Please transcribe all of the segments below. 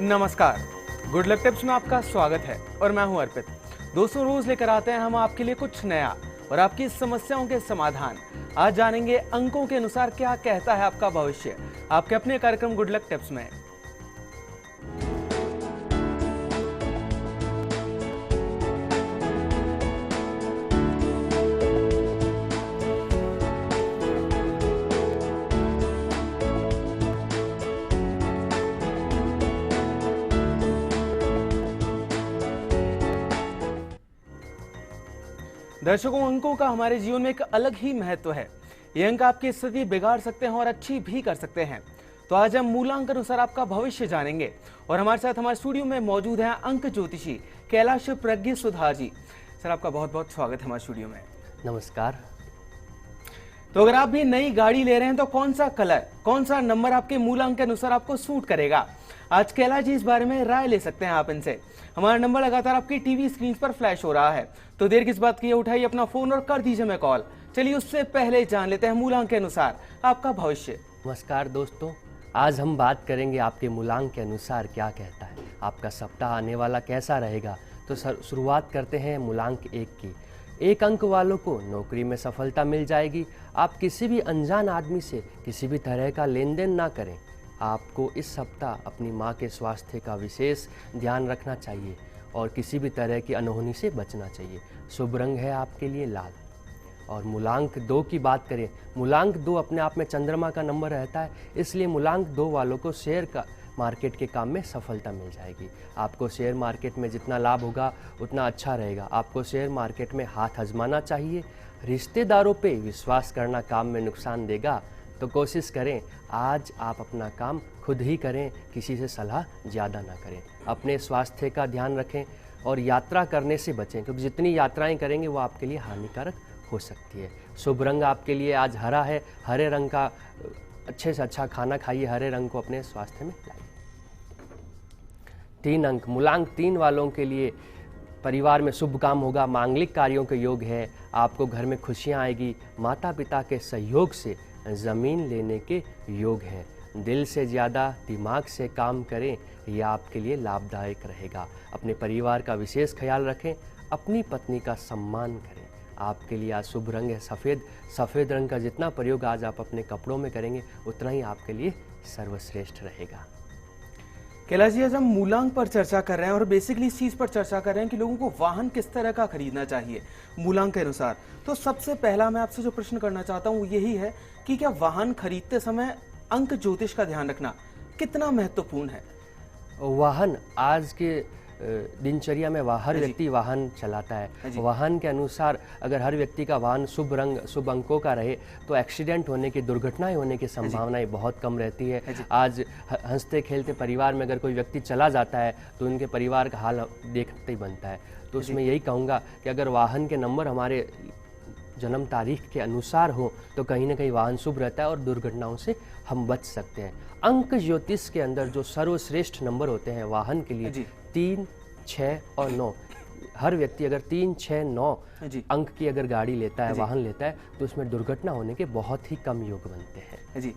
नमस्कार, good luck tips में आपका स्वागत है और मैं हूं अर्पित। दोस्तों, रोज लेकर आते हैं हम आपके लिए कुछ नया और आपकी समस्याओं के समाधान। आज जानेंगे अंकों के अनुसार क्या कहता है आपका भविष्य, आपके अपने कार्यक्रम गुड लक टिप्स में। दर्शकों, अंकों का हमारे जीवन में एक अलग ही महत्व है। ये अंक आपकी स्थिति बिगाड़ सकते हैं और अच्छी भी कर सकते हैं। तो आज हम मूलांक अनुसार आपका भविष्य जानेंगे और हमारे साथ हमारे स्टूडियो में मौजूद हैं अंक ज्योतिषी कैलाश प्रज्ञ सुधार जी। सर, आपका बहुत बहुत स्वागत है हमारे स्टूडियो में। नमस्कार। तो अगर आप भी नई गाड़ी ले रहे हैं तो कौन सा कलर, कौन सा नंबर आपके मूलांक के अनुसार आपको सूट करेगा, आज कैलाश जी इस बारे में राय ले सकते हैं आप इनसे। हमारा नंबर लगातार आपकी टीवी स्क्रीन पर फ्लैश हो रहा है, तो देर किस बात की, उठाइए अपना फोन और कर दीजिए हमें कॉल। चलिए उससे पहले जान लेते हैं मूलांक के अनुसार आपका भविष्य। नमस्कार दोस्तों, आज हम बात करेंगे आपके मूलांक के अनुसार क्या कहता है, आपका सप्ताह आने वाला कैसा रहेगा। तो शुरुआत करते हैं मूलांक 1 की। 1 अंक वालों को नौकरी में सफलता मिल जाएगी। आप किसी भी अनजान आदमी से किसी भी तरह का लेन देन ना करें। आपको इस सप्ताह अपनी माँ के स्वास्थ्य का विशेष ध्यान रखना चाहिए और किसी भी तरह की अनहोनी से बचना चाहिए। शुभ रंग है आपके लिए लाल। और मूलांक 2 की बात करें, मूलांक 2 अपने आप में चंद्रमा का नंबर रहता है, इसलिए मूलांक 2 वालों को शेयर का मार्केट के काम में सफलता मिल जाएगी। आपको शेयर मार्केट में जितना लाभ होगा उतना अच्छा रहेगा। आपको शेयर मार्केट में हाथ आजमाना चाहिए। रिश्तेदारों पे विश्वास करना काम में नुकसान देगा, तो कोशिश करें आज आप अपना काम खुद ही करें, किसी से सलाह ज़्यादा ना करें। अपने स्वास्थ्य का ध्यान रखें और यात्रा करने से बचें, क्योंकि जितनी यात्राएं करेंगे वो आपके लिए हानिकारक हो सकती है। शुभ रंग आपके लिए आज हरा है। हरे रंग का अच्छे से अच्छा खाना खाइए, हरे रंग को अपने स्वास्थ्य में लाइए। 3 अंक, मूलांक 3 वालों के लिए परिवार में शुभ काम होगा, मांगलिक कार्यों के योग है। आपको घर में खुशियां आएगी। माता पिता के सहयोग से ज़मीन लेने के योग हैं। दिल से ज़्यादा दिमाग से काम करें, यह आपके लिए लाभदायक रहेगा। अपने परिवार का विशेष ख्याल रखें। अपनी पत्नी का सम्मान करें। आपके लिए आज शुभ रंग है सफ़ेद। सफ़ेद रंग का जितना प्रयोग आज आप अपने कपड़ों में करेंगे उतना ही आपके लिए सर्वश्रेष्ठ रहेगा। कैलाश जी, आज हम मूलांक पर चर्चा कर रहे हैं और बेसिकली इस चीज पर चर्चा कर रहे हैं कि लोगों को वाहन किस तरह का खरीदना चाहिए मूलांक के अनुसार। तो सबसे पहला मैं आपसे जो प्रश्न करना चाहता हूं वो यही है कि क्या वाहन खरीदते समय अंक ज्योतिष का ध्यान रखना कितना महत्वपूर्ण है? वाहन आज के दिनचर्या में हर व्यक्ति वाहन चलाता है। वाहन के अनुसार अगर हर व्यक्ति का वाहन शुभ रंग शुभ अंकों का रहे तो एक्सीडेंट होने की, दुर्घटनाएं होने की संभावनाएं बहुत कम रहती है। आज हंसते खेलते परिवार में अगर कोई व्यक्ति चला जाता है तो उनके परिवार का हाल देखते ही बनता है। तो उसमें यही कहूँगा कि अगर वाहन के नंबर हमारे जन्म तारीख के अनुसार हो तो कहीं ना कहीं वाहन शुभ रहता है और दुर्घटनाओं से हम बच सकते हैं। अंक ज्योतिष के अंदर जो सर्वश्रेष्ठ नंबर होते हैं वाहन के लिए 3, 6 और 9। हर व्यक्ति अगर 3, 6, 9 अंक की अगर गाड़ी लेता है, वाहन लेता है, तो उसमें दुर्घटना होने के बहुत ही कम योग बनते हैं। जी,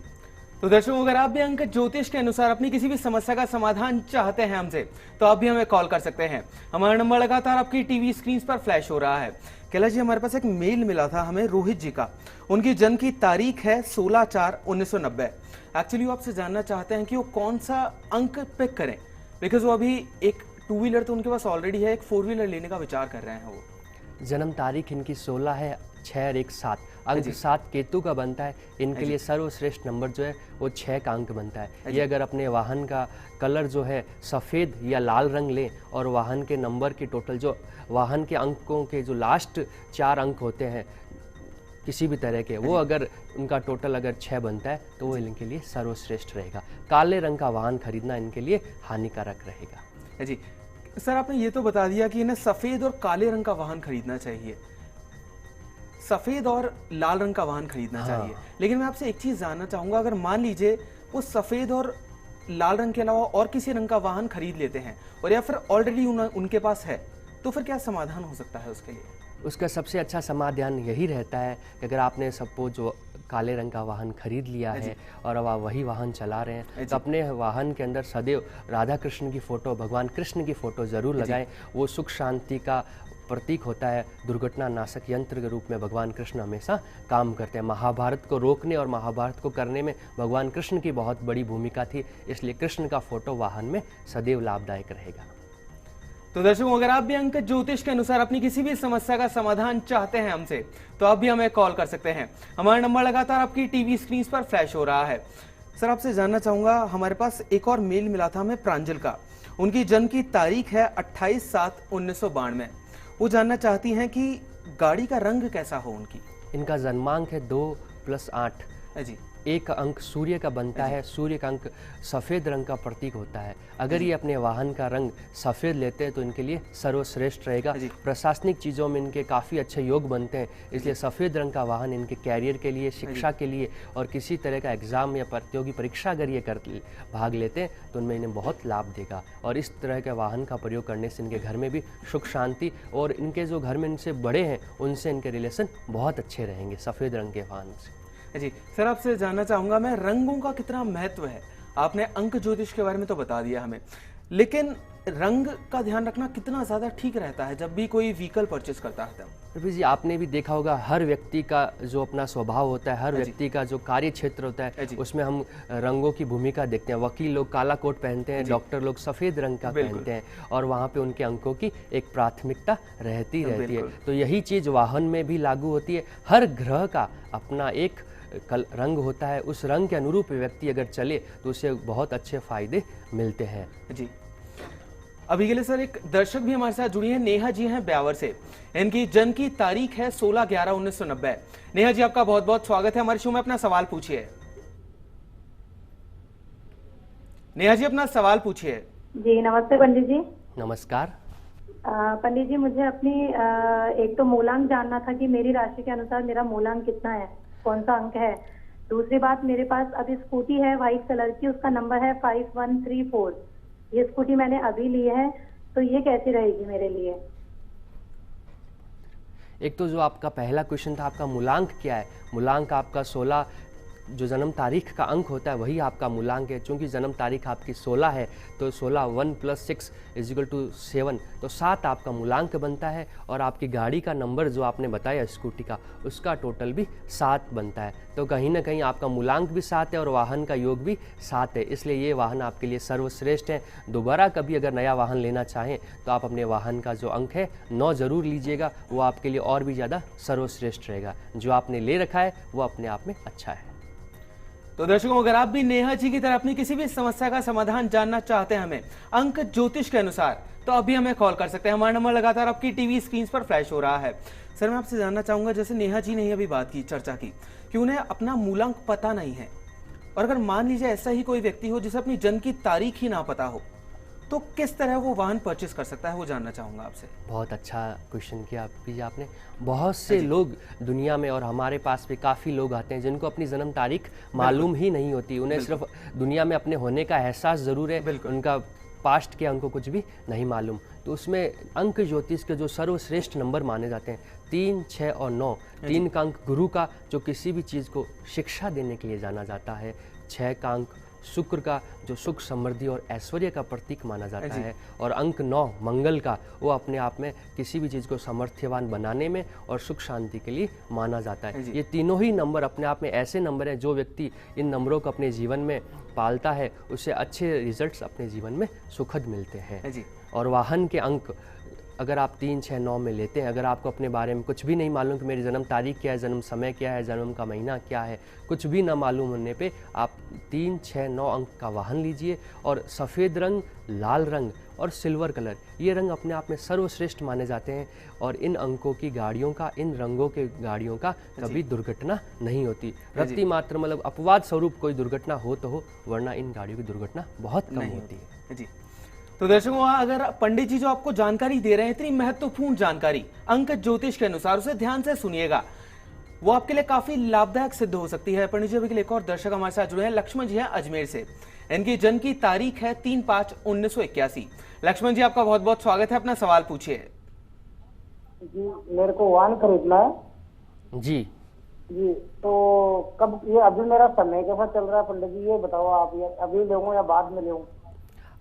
तो दर्शकों, अगर आप भी अंक ज्योतिष के अनुसार अपनी किसी भी समस्या का समाधान चाहते हैं हमसे, तो आप भी हमें कॉल कर सकते हैं। हमारा नंबर लगातार आपकी टीवी स्क्रीन पर फ्लैश हो रहा है। कैलाश जी, हमारे पास एक मेल मिला था हमें रोहित जी का। उनकी जन्म की तारीख है 16/4/1990। एक्चुअली वो आपसे जानना चाहते हैं कि वो कौन सा अंक पिक करें, बिकॉज वो अभी एक 2 व्हीलर तो उनके पास ऑलरेडी है, एक 4 व्हीलर लेने का विचार कर रहे हैं। वो जन्म तारीख इनकी 16 है, 6 और 1 7। अंक 7 केतु का बनता है। इनके लिए सर्वश्रेष्ठ नंबर जो है वो 6 का अंक बनता है। ये अगर अपने वाहन का कलर जो है सफ़ेद या लाल रंग लें और वाहन के नंबर के टोटल जो वाहन के अंकों के जो लास्ट 4 अंक होते हैं किसी भी तरह के, वो अगर उनका टोटल अगर 6 बनता है तो वो इनके लिए सर्वश्रेष्ठ रहेगा। काले रंग का वाहन खरीदना इनके लिए हानिकारक रहेगा। जी सर, आपने ये तो बता दिया कि इन्हें सफ़ेद और काले रंग का वाहन खरीदना चाहिए, सफ़ेद और लाल रंग का वाहन खरीदना चाहिए। लेकिन मैं आपसे एक चीज़ जानना चाहूँगा, अगर मान लीजिए वो सफ़ेद और लाल रंग के अलावा और किसी रंग का वाहन खरीद लेते हैं और या फिर ऑलरेडी उनके पास है, तो फिर क्या समाधान हो सकता है उसके लिए? उसका सबसे अच्छा समाधान यही रहता है कि अगर आपने सपोज काले रंग का वाहन खरीद लिया है और अब आप वही वाहन चला रहे हैं, तो अपने वाहन के अंदर सदैव राधा कृष्ण की फ़ोटो, भगवान कृष्ण की फ़ोटो ज़रूर लगाएं। वो सुख शांति का प्रतीक होता है। दुर्घटना नाशक यंत्र के रूप में भगवान कृष्ण हमेशा काम करते हैं। महाभारत को रोकने और महाभारत को करने में भगवान कृष्ण की बहुत बड़ी भूमिका थी, इसलिए कृष्ण का फोटो वाहन में सदैव लाभदायक रहेगा। तो दर्शकों, अगर आप भी अंक ज्योतिष के अनुसार अपनी किसी भी समस्या का समाधान चाहते हैं हमसे, तो आप भी हमें कॉल कर सकते हैं। हमारा नंबर लगातार आपकी टीवी स्क्रीन पर फ्लैश हो रहा है। सर, आपसे जानना चाहूंगा, हमारे पास एक और मेल मिला था हमें प्रांजल का। उनकी जन्म की तारीख है 28/7/1992। वो जानना चाहती हैं कि गाड़ी का रंग कैसा हो उनकी। इनका जन्मांक है 2+8 जी। एक अंक सूर्य का बनता है। सूर्य का अंक सफ़ेद रंग का प्रतीक होता है। अगर ये अपने वाहन का रंग सफ़ेद लेते हैं तो इनके लिए सर्वश्रेष्ठ रहेगा। प्रशासनिक चीज़ों में इनके काफ़ी अच्छे योग बनते हैं, इसलिए सफ़ेद रंग का वाहन इनके कैरियर के लिए, शिक्षा के लिए और किसी तरह का एग्ज़ाम या प्रतियोगी परीक्षा अगर ये भाग लेते हैं तो उनमें इन्हें बहुत लाभ देगा। और इस तरह के वाहन का प्रयोग करने से इनके घर में भी सुख शांति और इनके जो घर में इनसे बड़े हैं उनसे इनके रिलेशन बहुत अच्छे रहेंगे सफ़ेद रंग के वाहन से। जी सर, आपसे जानना चाहूंगा मैं, रंगों का कितना महत्व है। आपने अंक ज्योतिष के बारे में तो बता दिया हमें, लेकिन रंग का ध्यान रखना कितना ज्यादा ठीक रहता है जब भी कोई व्हीकल परचेस करता है? रवि जी, आपने भी देखा होगा हर व्यक्ति का जो अपना स्वभाव होता है, हर व्यक्ति का जो कार्य क्षेत्र होता है, उसमें हम रंगों की भूमिका देखते हैं। वकील लोग काला कोट पहनते हैं, डॉक्टर लोग सफ़ेद रंग का पहनते हैं और वहाँ पे उनके अंकों की एक प्राथमिकता रहती है। तो यही चीज़ वाहन में भी लागू होती है। हर ग्रह का अपना एक रंग होता है, उस रंग के अनुरूप व्यक्ति अगर चले तो उसे बहुत अच्छे फायदे मिलते हैं। जी, अभी के लिए सर एक दर्शक भी हमारे साथ जुड़ी हैं, नेहा जी हैं ब्यावर से। इनकी जन्म की तारीख है 16/11/1990। नेहा जी, आपका बहुत बहुत स्वागत है हमारे शो में। अपना सवाल पूछिए। नेहा जी, अपना सवाल पूछिए। जी नमस्ते पंडित जी। नमस्कार। पंडित जी, मुझे अपनी एक तो मूलांक जानना था कि मेरी राशि के अनुसार मेरा मूलांक कितना है, कौन सा अंक है। दूसरी बात, मेरे पास अभी स्कूटी है व्हाइट कलर की, उसका नंबर है 5134। ये स्कूटी मैंने अभी ली है, तो ये कैसी रहेगी मेरे लिए? एक तो जो आपका पहला क्वेश्चन था, आपका मूलांक क्या है। मूलांक आपका 16, जो जन्म तारीख का अंक होता है वही आपका मूलांक है। चूंकि जन्म तारीख आपकी 16 है तो 16 1 + 6 = 7, तो 7 आपका मूलांक बनता है। और आपकी गाड़ी का नंबर जो आपने बताया स्कूटी का, उसका टोटल भी 7 बनता है। तो कहीं ना कहीं आपका मूलांक भी 7 है और वाहन का योग भी 7 है, इसलिए ये वाहन आपके लिए सर्वश्रेष्ठ है। दोबारा कभी अगर नया वाहन लेना चाहें तो आप अपने वाहन का जो अंक है 9 ज़रूर लीजिएगा, वो आपके लिए और भी ज़्यादा सर्वश्रेष्ठ रहेगा। जो आपने ले रखा है वो अपने आप में अच्छा है। तो दर्शकों, अगर आप भी नेहा जी की तरह अपनी किसी भी समस्या का समाधान जानना चाहते हैं हमें अंक ज्योतिष के अनुसार, तो अभी हमें कॉल कर सकते हैं। हमारा नंबर लगातार आपकी टीवी स्क्रीन पर फ्लैश हो रहा है। सर, मैं आपसे जानना चाहूंगा, जैसे नेहा जी ने अभी बात की, चर्चा की कि उन्हें अपना मूलांक पता नहीं है, और अगर मान लीजिए ऐसा ही कोई व्यक्ति हो जिसे अपनी जन्म की तारीख ही ना पता हो, तो किस तरह वो वाहन परचेस कर सकता है, वो जानना चाहूंगा आपसे। आपने अच्छा क्वेश्चन किया आपने। बहुत से लोग दुनिया में और हमारे पास भी काफ़ी लोग आते हैं जिनको अपनी जन्म तारीख मालूम ही नहीं होती। उन्हें सिर्फ दुनिया में अपने होने का एहसास ज़रूर है, उनका पास्ट क्या उनको कुछ भी नहीं मालूम। तो उसमें अंक ज्योतिष के जो सर्वश्रेष्ठ नंबर माने जाते हैं 3, 6 और 9। 3 का अंक गुरु का, जो किसी भी चीज़ को शिक्षा देने के लिए जाना जाता है। 6 का अंक शुक्र का, जो सुख समृद्धि और ऐश्वर्य का प्रतीक माना जाता है। और अंक 9 मंगल का, वो अपने आप में किसी भी चीज़ को सामर्थ्यवान बनाने में और सुख शांति के लिए माना जाता है। ये तीनों ही नंबर अपने आप में ऐसे नंबर हैं, जो व्यक्ति इन नंबरों को अपने जीवन में पालता है उसे अच्छे रिजल्ट्स अपने जीवन में सुखद मिलते हैं। और वाहन के अंक अगर आप 3, 6, 9 में लेते हैं, अगर आपको अपने बारे में कुछ भी नहीं मालूम कि मेरी जन्म तारीख क्या है, जन्म समय क्या है, जन्म का महीना क्या है, कुछ भी ना मालूम होने पे आप 3, 6, 9 अंक का वाहन लीजिए। और सफ़ेद रंग, लाल रंग और सिल्वर कलर, ये रंग अपने आप में सर्वश्रेष्ठ माने जाते हैं। और इन अंकों की गाड़ियों का, इन रंगों के गाड़ियों का कभी दुर्घटना नहीं होती। रत्ती मात्र मतलब अपवाद स्वरूप कोई दुर्घटना हो तो हो, वरना इन गाड़ियों की दुर्घटना बहुत कम होती है। जी, तो दर्शकों, अगर पंडित जी जो आपको जानकारी दे रहे हैं, इतनी महत्वपूर्ण जानकारी अंक ज्योतिष के अनुसार, उसे ध्यान से सुनिएगा, वो आपके लिए काफी लाभदायक सिद्ध हो सकती है। पंडित जी, अभी के लिए एक और दर्शक हमारे साथ जुड़े हैं, लक्ष्मण जी हैं अजमेर से। इनकी जन्म की तारीख है 3/5/1981। लक्ष्मण जी, आपका बहुत बहुत स्वागत है। अपना सवाल पूछिए। जी, मेरे को वाहन खरीदना है। जी, जी, तो कब ये अभी मेरा समय कैसा चल रहा है पंडित जी, ये बताओ आप, ये अभी लूँ या बाद में लूँ?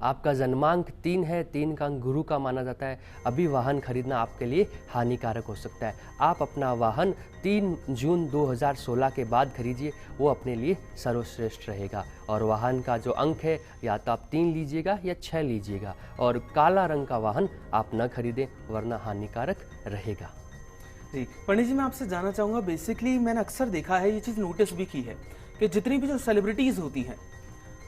आपका जन्मांक 3 है, 3 का अंक गुरु का माना जाता है। अभी वाहन खरीदना आपके लिए हानिकारक हो सकता है। आप अपना वाहन 3 जून 2016 के बाद खरीदिए, वो अपने लिए सर्वश्रेष्ठ रहेगा। और वाहन का जो अंक है, या तो आप 3 लीजिएगा या 6 लीजिएगा, और काला रंग का वाहन आप न खरीदें, वरना हानिकारक रहेगा। जी पंडित जी, मैं आपसे जानना चाहूँगा, बेसिकली मैंने अक्सर देखा है, ये चीज़ नोटिस भी की है कि जितनी भी जो सेलिब्रिटीज़ होती हैं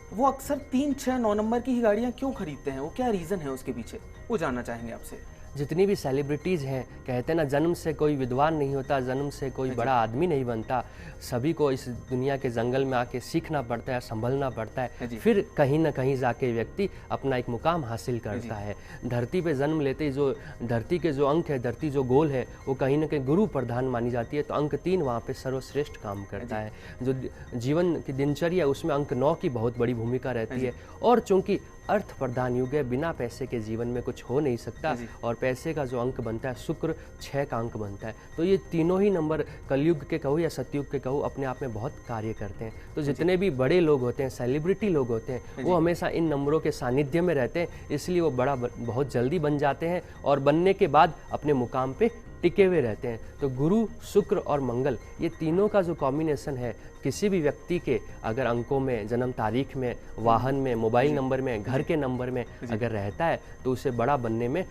वो अक्सर 3, 6, 9 नंबर की ही गाड़ियाँ क्यों खरीदते हैं? वो क्या रीज़न है उसके पीछे, वो जानना चाहेंगे आपसे। जितनी भी सेलिब्रिटीज़ हैं, कहते हैं ना, जन्म से कोई विद्वान नहीं होता, जन्म से कोई बड़ा आदमी नहीं बनता। सभी को इस दुनिया के जंगल में आके सीखना पड़ता है, संभलना पड़ता है, फिर कहीं ना कहीं जाके व्यक्ति अपना एक मुकाम हासिल करता है। धरती पे जन्म लेते ही जो धरती के जो अंक है, धरती जो गोल है, वो कहीं ना कहीं गुरु प्रधान मानी जाती है। तो अंक 3 वहाँ पे सर्वश्रेष्ठ काम करता है। जो जीवन की दिनचर्या, उसमें अंक 9 की बहुत बड़ी भूमिका रहती है। और चूंकि अर्थ प्रधान युग है, बिना पैसे के जीवन में कुछ हो नहीं सकता, और पैसे का जो अंक बनता है शुक्र 6 का अंक बनता है। तो ये तीनों ही नंबर, कलयुग के कहो या सतयुग के कहो, अपने आप में बहुत कार्य करते हैं। तो जितने भी बड़े लोग होते हैं, सेलिब्रिटी लोग होते हैं, वो हमेशा इन नंबरों के सानिध्य में रहते हैं, इसलिए वो बहुत जल्दी बन जाते हैं, और बनने के बाद अपने मुकाम पे टिके हुए रहते हैं। तो गुरु, शुक्र और मंगल, ये तीनों का जो कॉम्बिनेशन है, किसी भी व्यक्ति के अगर अंकों में, जन्म तारीख में, वाहन में, मोबाइल नंबर में, घर के नंबर में अगर रहता है, तो उसे बड़ा बनने में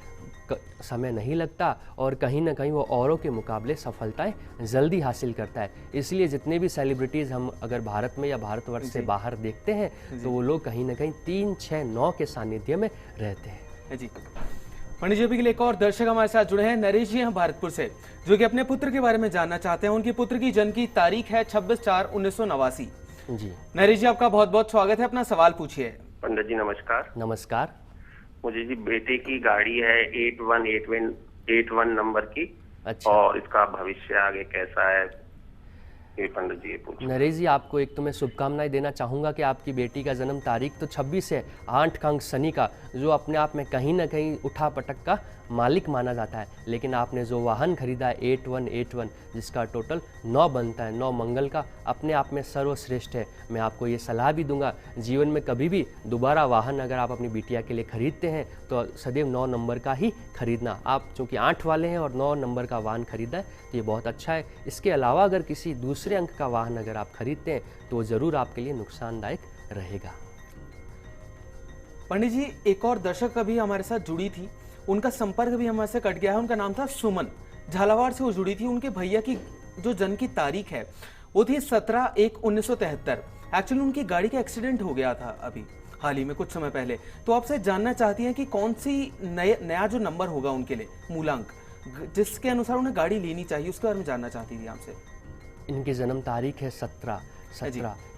समय नहीं लगता, और कहीं ना कहीं वो औरों के मुकाबले सफलताएं जल्दी हासिल करता है। इसलिए जितने भी सेलिब्रिटीज़ हम अगर भारत में या भारतवर्ष से बाहर देखते हैं, तो वो लोग कहीं ना कहीं 3, 6, 9 के सानिध्य में रहते हैं। जी पंडित जी, अभी के लिए एक और दर्शक हमारे साथ जुड़े हैं, नरेश जी हैं भारतपुर से, जो कि अपने पुत्र के बारे में जानना चाहते हैं। उनके पुत्र की जन्म की तारीख है 26/4/1989। जी नरेश जी, आपका बहुत बहुत स्वागत है, अपना सवाल पूछिए। पंडित जी नमस्कार। नमस्कार। मुझे जी बेटे की गाड़ी है 8181 नंबर की। अच्छा। और इसका भविष्य आगे कैसा है, ये पंडित जी ये पूछो। नरेश जी, आपको एक तो मैं शुभकामनाएं देना चाहूँगा कि आपकी बेटी का जन्म तारीख तो 26 है, 8 का अंक शनि का, जो अपने आप में कहीं ना कहीं उठा पटक का मालिक माना जाता है। लेकिन आपने जो वाहन खरीदा है 8181, जिसका टोटल 9 बनता है, 9 मंगल का, अपने आप में सर्वश्रेष्ठ है। मैं आपको ये सलाह भी दूंगा, जीवन में कभी भी दोबारा वाहन अगर आप अपनी बिटिया के लिए खरीदते हैं, तो सदैव 9 नंबर का ही खरीदना। आप चूँकि 8 वाले हैं और 9 नंबर का वाहन खरीदा है, तो ये बहुत अच्छा है। इसके अलावा अगर किसी दूसरे अंक का वाहन अगर आप खरीदते हैं, तो ज़रूर आपके लिए नुकसानदायक रहेगा। पंडित जी, एक और दर्शक अभी हमारे साथ जुड़ी थी, उनका संपर्क भी हमारे से कट गया है। उनका नाम था सुमन, झालावाड़ से वो जुड़ी थी। उनके भैया की जो जन्म की तारीख है वो थी 17/1/1973। एक्चुअली उनकी गाड़ी का एक्सीडेंट हो गया था अभी हाल ही में, कुछ समय पहले। तो आपसे जानना चाहती हैं कि कौन सी नया जो नंबर होगा उनके लिए, मूलांक, जिसके अनुसार उन्हें गाड़ी लेनी चाहिए, उसके बारे में जानना चाहती थी आपसे। इनकी जन्म तारीख है 17,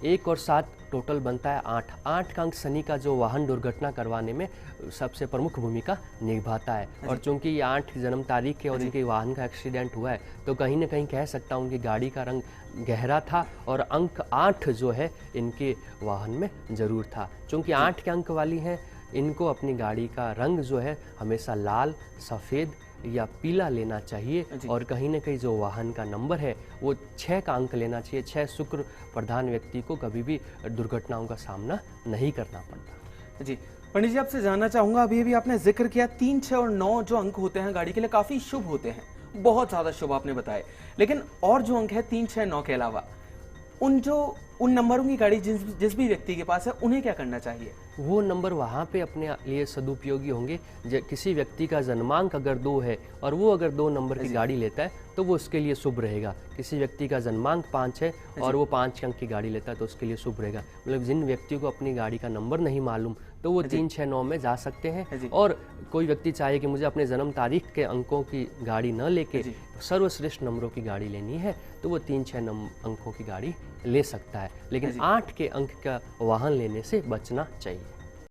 1 और 7 टोटल बनता है 8। 8 का अंक शनि का जो वाहन दुर्घटना करवाने में सबसे प्रमुख भूमिका निभाता है। और चूंकि ये 8 जन्म तारीख है और इनके वाहन का एक्सीडेंट हुआ है, तो कहीं ना कहीं कह सकता हूँ उनकी गाड़ी का रंग गहरा था, और अंक 8 जो है इनके वाहन में जरूर था। चूंकि 8 के अंक वाली हैं, इनको अपनी गाड़ी का रंग जो है हमेशा लाल, सफ़ेद या पीला लेना चाहिए। और कहीं ना कहीं जो वाहन का नंबर है वो 6 का अंक लेना चाहिए। 6 शुक्र प्रधान व्यक्ति को कभी भी दुर्घटनाओं का सामना नहीं करना पड़ता। जी पंडित जी, आपसे जानना चाहूंगा, अभी भी आपने जिक्र किया 3, 6 और 9 जो अंक होते हैं गाड़ी के लिए काफी शुभ होते हैं, बहुत ज्यादा शुभ आपने बताए। लेकिन और जो अंक है 3, 6, 9 के अलावा, उन नंबरों की गाड़ी जिस भी व्यक्ति के पास है, उन्हें क्या करना चाहिए? वो नंबर वहाँ पे अपने लिए सदुपयोगी होंगे। किसी व्यक्ति का जन्मांक अगर 2 है और वो अगर 2 नंबर की गाड़ी लेता है, तो वो उसके लिए शुभ रहेगा। किसी व्यक्ति का जन्मांक 5 है और वो 5 अंक की गाड़ी लेता है, तो उसके लिए शुभ रहेगा। मतलब जिन व्यक्तियों को अपनी गाड़ी का नंबर नहीं मालूम, तो वो 3, 6, 9 में जा सकते हैं। और कोई व्यक्ति चाहे कि मुझे अपने जन्म तारीख के अंकों की गाड़ी न लेके सर्वश्रेष्ठ नंबरों की गाड़ी लेनी है, तो वो 3, 6 अंकों की गाड़ी ले सकता है। लेकिन 8 के अंक का वाहन लेने से बचना चाहिए।